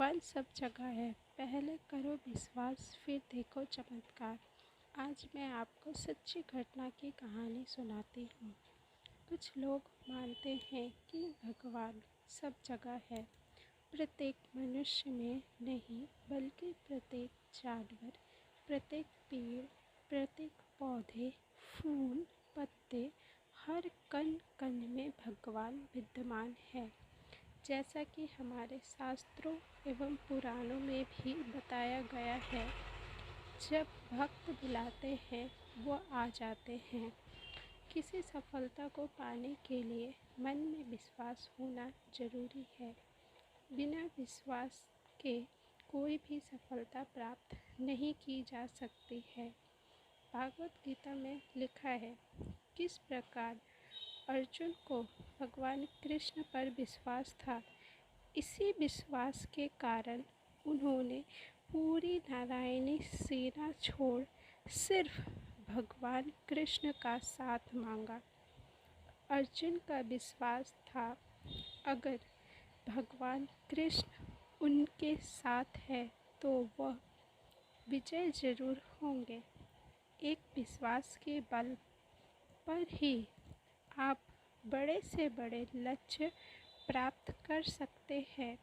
भगवान सब जगह है। पहले करो विश्वास, फिर देखो चमत्कार। आज मैं आपको सच्ची घटना की कहानी सुनाती हूँ। कुछ लोग मानते हैं कि भगवान सब जगह है, प्रत्येक मनुष्य में नहीं बल्कि प्रत्येक जानवर, प्रत्येक पेड़, प्रत्येक पौधे, फूल, पत्ते, हर कण कण में भगवान विद्यमान है। जैसा कि हमारे शास्त्रों एवं पुराणों में भी बताया गया है, जब भक्त बुलाते हैं वो आ जाते हैं। किसी सफलता को पाने के लिए मन में विश्वास होना जरूरी है। बिना विश्वास के कोई भी सफलता प्राप्त नहीं की जा सकती है। भागवत गीता में लिखा है, किस प्रकार अर्जुन को भगवान कृष्ण पर विश्वास था। इसी विश्वास के कारण उन्होंने पूरी नारायणी सेना छोड़ सिर्फ भगवान कृष्ण का साथ मांगा। अर्जुन का विश्वास था, अगर भगवान कृष्ण उनके साथ है तो वह विजय जरूर होंगे। एक विश्वास के बल पर ही आप बड़े से बड़े लक्ष्य प्राप्त कर सकते हैं।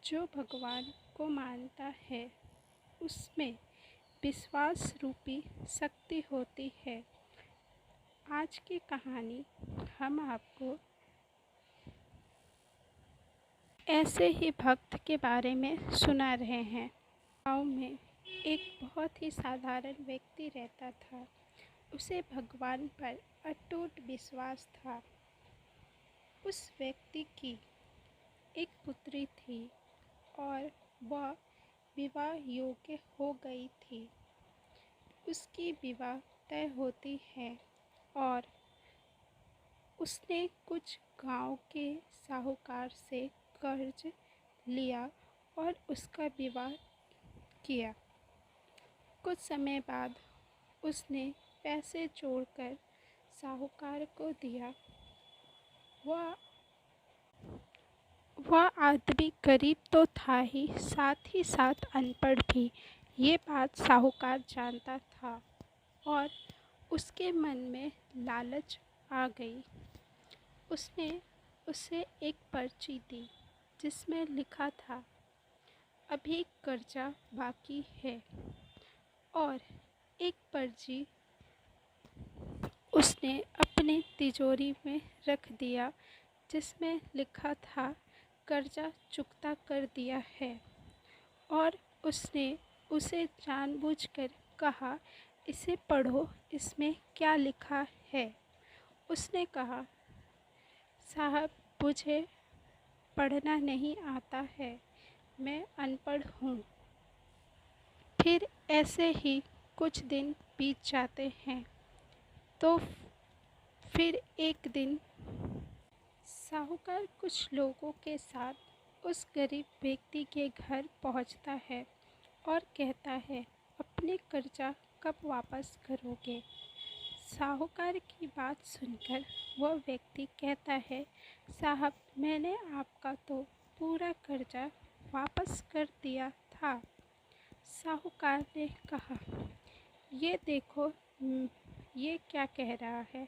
जो भगवान को मानता है उसमें विश्वास रूपी शक्ति होती है। आज की कहानी हम आपको ऐसे ही भक्त के बारे में सुना रहे हैं। गाँव में एक बहुत ही साधारण व्यक्ति रहता था। उसे भगवान पर अटूट विश्वास था। उस व्यक्ति की एक पुत्री थी और वह विवाह योग्य हो गई थी। उसकी विवाह तय होती है और उसने कुछ गांव के साहूकार से कर्ज लिया और उसका विवाह किया। कुछ समय बाद उसने पैसे जोड़कर साहूकार को दिया। वह आदमी गरीब तो था ही साथ अनपढ़ भी। ये बात साहूकार जानता था और उसके मन में लालच आ गई। उसने उसे एक पर्ची दी जिसमें लिखा था, अभी कर्जा बाकी है, और एक पर्ची उसने अपने तिजोरी में रख दिया जिसमें लिखा था, कर्जा चुकता कर दिया है। और उसने उसे जानबूझकर कहा, इसे पढ़ो, इसमें क्या लिखा है। उसने कहा, साहब मुझे पढ़ना नहीं आता है, मैं अनपढ़ हूँ। फिर ऐसे ही कुछ दिन बीत जाते हैं। तो फिर एक दिन साहूकार कुछ लोगों के साथ उस गरीब व्यक्ति के घर पहुंचता है और कहता है, अपने कर्जा कब वापस करोगे। साहूकार की बात सुनकर वह व्यक्ति कहता है, साहब मैंने आपका तो पूरा कर्जा वापस कर दिया था। साहूकार ने कहा, ये देखो ये क्या कह रहा है।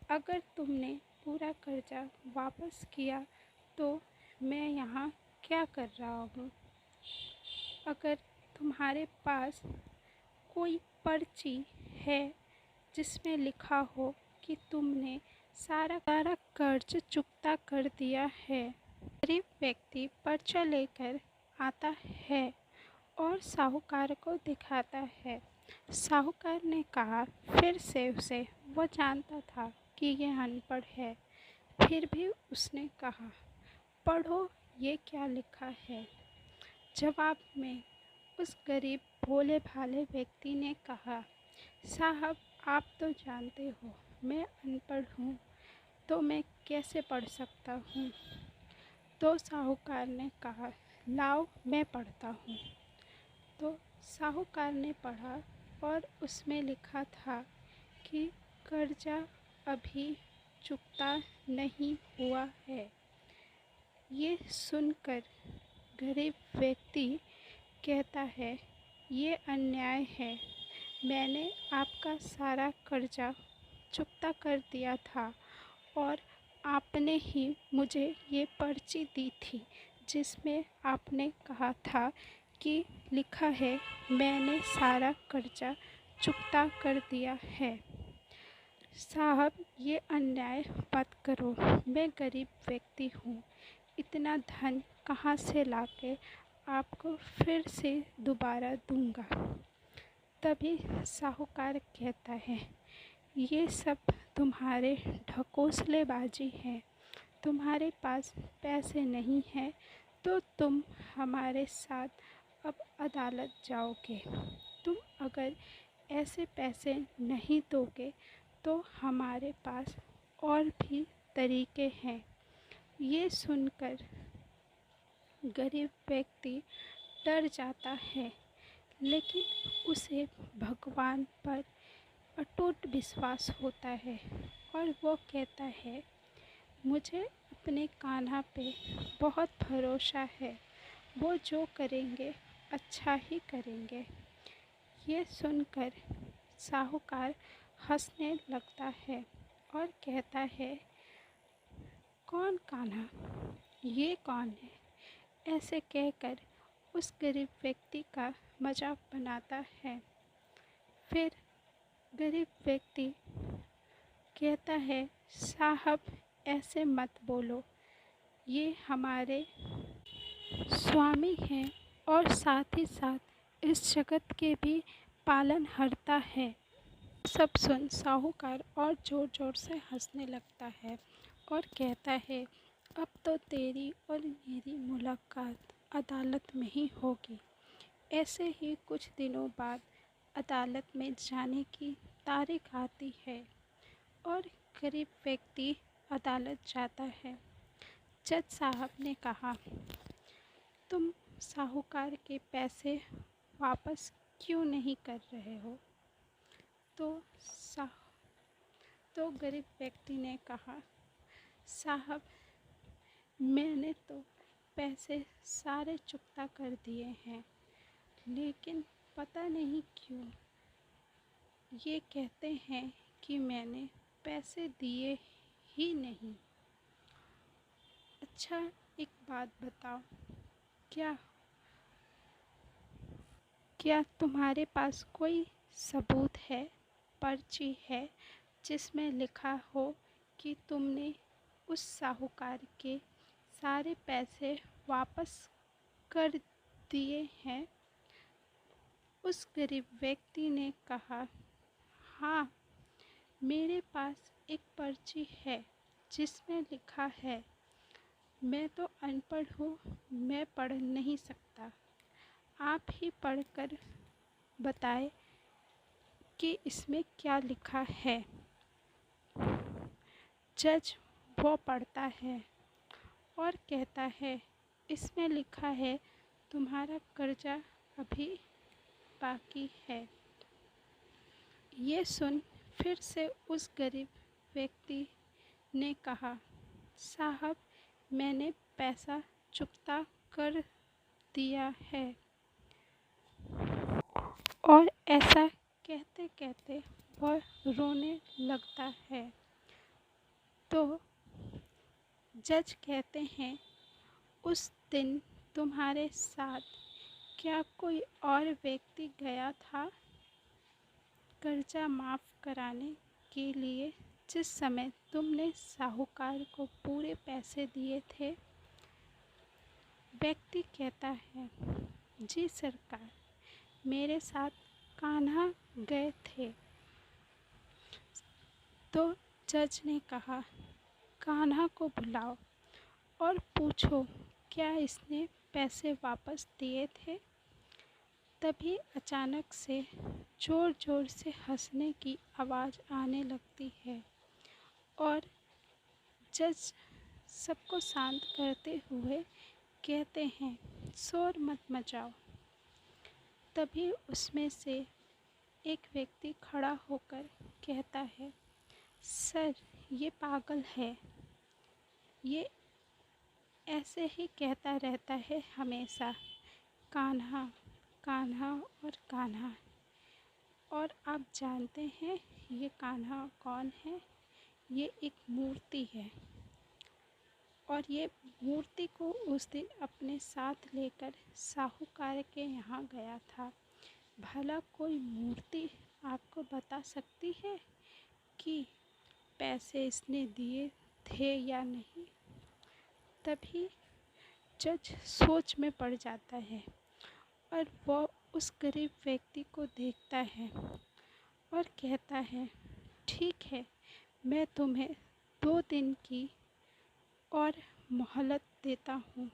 अगर तुमने पूरा कर्जा वापस किया तो मैं यहाँ क्या कर रहा हूँ। अगर तुम्हारे पास कोई पर्ची है जिसमें लिखा हो कि तुमने सारा कर्ज चुकता कर दिया है। गरीब व्यक्ति पर्चा लेकर आता है और साहूकार को दिखाता है। साहूकार ने कहा फिर से उसे, वो जानता था कि यह अनपढ़ है, फिर भी उसने कहा, पढ़ो ये क्या लिखा है। जवाब में उस गरीब भोले भाले व्यक्ति ने कहा, साहब आप तो जानते हो मैं अनपढ़ हूँ, तो मैं कैसे पढ़ सकता हूँ। तो साहूकार ने कहा, लाओ मैं पढ़ता हूँ। तो साहूकार ने पढ़ा और उसमें लिखा था कि कर्जा अभी चुकता नहीं हुआ है। ये सुनकर गरीब व्यक्ति कहता है, ये अन्याय है। मैंने आपका सारा कर्जा चुकता कर दिया था और आपने ही मुझे ये पर्ची दी थी जिसमें आपने कहा था कि लिखा है मैंने सारा कर्जा चुकता कर दिया है। साहब, ये अन्याय मत करो। मैं गरीब व्यक्ति हूँ, इतना धन कहाँ से लाके आपको फिर से दोबारा दूंगा। तभी साहूकार कहता है, ये सब तुम्हारे ढकोसलेबाजी है। तुम्हारे पास पैसे नहीं हैं तो तुम हमारे साथ अब अदालत जाओगे। तुम अगर ऐसे पैसे नहीं दोगे तो हमारे पास और भी तरीके हैं। ये सुनकर गरीब व्यक्ति डर जाता है, लेकिन उसे भगवान पर अटूट विश्वास होता है और वो कहता है, मुझे अपने कान्हा पे बहुत भरोसा है। वो जो करेंगे अच्छा ही करेंगे। ये सुनकर साहूकार हंसने लगता है और कहता है, कौन कान्हा? ये कौन है? ऐसे कहकर उस गरीब व्यक्ति का मजाक बनाता है। फिर गरीब व्यक्ति कहता है, साहब ऐसे मत बोलो, ये हमारे स्वामी हैं और साथ ही साथ इस जगत के भी पालनहर्ता है। सब सुन साहूकार और ज़ोर ज़ोर से हंसने लगता है और कहता है, अब तो तेरी और मेरी मुलाकात अदालत में ही होगी। ऐसे ही कुछ दिनों बाद अदालत में जाने की तारीख आती है और गरीब व्यक्ति अदालत जाता है। जज साहब ने कहा, तुम साहूकार के पैसे वापस क्यों नहीं कर रहे हो? तो गरीब व्यक्ति ने कहा, साहब मैंने तो पैसे सारे चुकता कर दिए हैं, लेकिन पता नहीं क्यों ये कहते हैं कि मैंने पैसे दिए ही नहीं। अच्छा, एक बात बताओ, क्या क्या तुम्हारे पास कोई सबूत है, पर्ची है जिसमें लिखा हो कि तुमने उस साहूकार के सारे पैसे वापस कर दिए हैं? उस गरीब व्यक्ति ने कहा, हाँ, मेरे पास एक पर्ची है जिसमें लिखा है। मैं तो अनपढ़ हूँ, मैं पढ़ नहीं सकता। आप ही पढ़कर बताएं कि इसमें क्या लिखा है। जज वो पढ़ता है और कहता है, इसमें लिखा है तुम्हारा कर्जा अभी बाकी है। ये सुन फिर से उस गरीब व्यक्ति ने कहा, साहब मैंने पैसा चुकता कर दिया है। और ऐसा कहते कहते वह रोने लगता है। तो जज कहते हैं, उस दिन तुम्हारे साथ क्या कोई और व्यक्ति गया था कर्जा माफ़ कराने के लिए जिस समय तुमने साहूकार को पूरे पैसे दिए थे? व्यक्ति कहता है, जी सरकार, मेरे साथ कान्हा गए थे। तो जज ने कहा, कान्हा को बुलाओ और पूछो क्या इसने पैसे वापस दिए थे? तभी अचानक से ज़ोर ज़ोर से हंसने की आवाज़ आने लगती है और जज सबको शांत करते हुए कहते हैं, शोर मत मचाओ। तभी उसमें से एक व्यक्ति खड़ा होकर कहता है, सर ये पागल है, ये ऐसे ही कहता रहता है हमेशा, कान्हा कान्हा और कान्हा। और आप जानते हैं ये कान्हा कौन है? ये एक मूर्ति है। और ये मूर्ति को उस दिन अपने साथ लेकर साहूकार के यहाँ गया था। भला कोई मूर्ति आपको बता सकती है कि पैसे इसने दिए थे या नहीं? तभी जज सोच में पड़ जाता है और वह उस गरीब व्यक्ति को देखता है और कहता है, ठीक है, मैं तुम्हें 2 दिन की और मोहलत देता हूँ,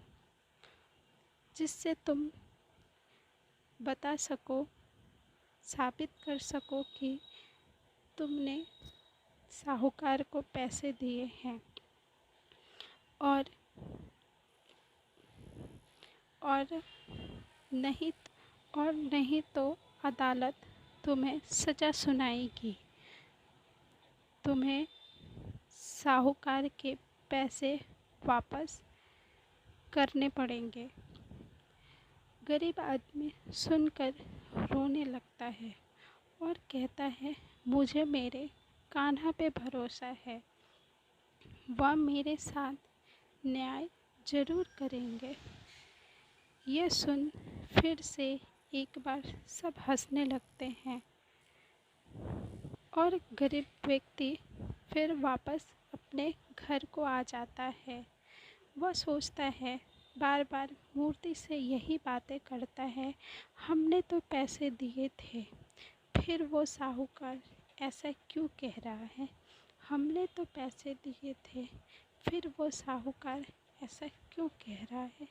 जिससे तुम बता सको, साबित कर सको कि तुमने साहूकार को पैसे दिए हैं। और और नहीं और नहीं तो अदालत तुम्हें सज़ा सुनाएगी। तुम्हें साहूकार के पैसे वापस करने पड़ेंगे। गरीब आदमी सुनकर रोने लगता है और कहता है, मुझे मेरे कान्हा पे भरोसा है, वह मेरे साथ न्याय जरूर करेंगे। ये सुन फिर से एक बार सब हंसने लगते हैं और गरीब व्यक्ति फिर वापस अपने घर को आ जाता है। वह सोचता है, बार बार मूर्ति से यही बातें करता है, हमने तो पैसे दिए थे, फिर वो साहूकार ऐसा क्यों कह रहा है? हमने तो पैसे दिए थे, फिर वो साहूकार ऐसा क्यों कह रहा है?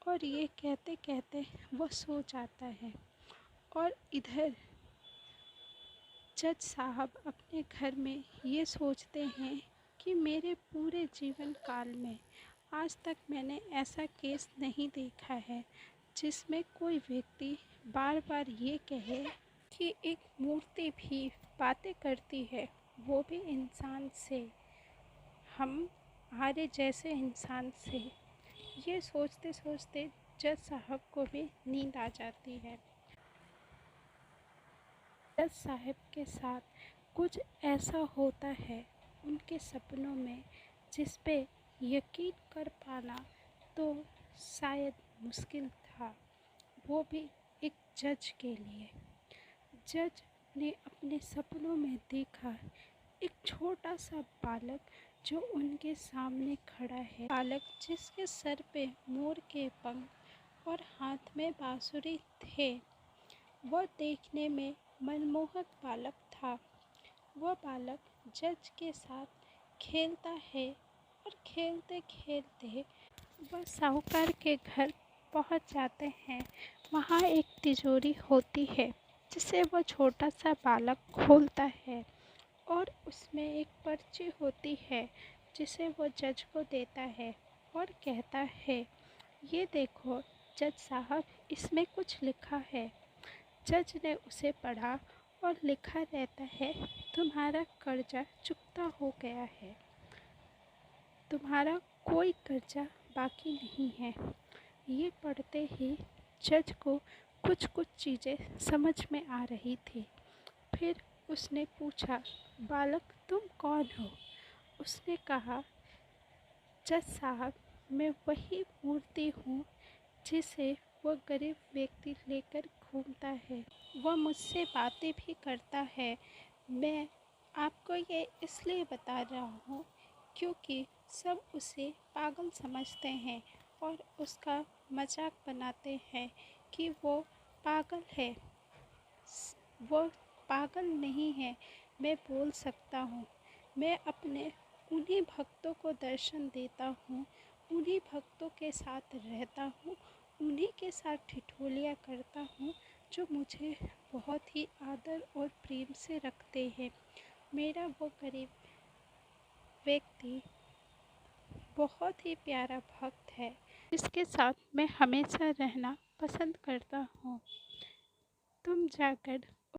और ये कहते कहते वो सो जाता है। और इधर जज साहब अपने घर में ये सोचते हैं कि मेरे पूरे जीवन काल में आज तक मैंने ऐसा केस नहीं देखा है जिसमें कोई व्यक्ति बार बार ये कहे कि एक मूर्ति भी बातें करती है, वो भी इंसान से, हमारे जैसे इंसान से। ये सोचते सोचते जज साहब को भी नींद आ जाती है। जज साहब के साथ कुछ ऐसा होता है उनके सपनों में जिस पे यकीन कर पाना तो शायद मुश्किल था, वो भी एक जज के लिए। जज ने अपने सपनों में देखा एक छोटा सा बालक जो उनके सामने खड़ा है। बालक जिसके सर पे मोर के पंख और हाथ में बांसुरी थे। वह देखने में मनमोहक बालक था। वह बालक जज के साथ खेलता है और खेलते खेलते वह साहूकार के घर पहुंच जाते हैं। वहाँ एक तिजोरी होती है जिसे वह छोटा सा बालक खोलता है और उसमें एक पर्ची होती है जिसे वो जज को देता है और कहता है, ये देखो जज साहब, इसमें कुछ लिखा है। जज ने उसे पढ़ा और लिखा रहता है, तुम्हारा कर्जा चुकता हो गया है, तुम्हारा कोई कर्जा बाकी नहीं है। ये पढ़ते ही जज को कुछ कुछ चीज़ें समझ में आ रही थी। फिर उसने पूछा, बालक तुम कौन हो? उसने कहा, जज साहब, मैं वही मूर्ति हूँ जिसे वह गरीब व्यक्ति लेकर घूमता है। वह मुझसे बातें भी करता है। मैं आपको ये इसलिए बता रहा हूँ क्योंकि सब उसे पागल समझते हैं और उसका मजाक बनाते हैं कि वो पागल है। वो पागल नहीं है, मैं बोल सकता हूँ। मैं अपने उन्हीं भक्तों को दर्शन देता हूँ, उन्हीं भक्तों के साथ रहता हूँ, उन्हीं के साथ ठिठोलियाँ करता हूँ जो मुझे बहुत ही आदर और प्रेम से रखते हैं। मेरा वो गरीब व्यक्ति बहुत ही प्यारा भक्त है जिसके साथ मैं हमेशा रहना पसंद करता हूँ। तुम जाकर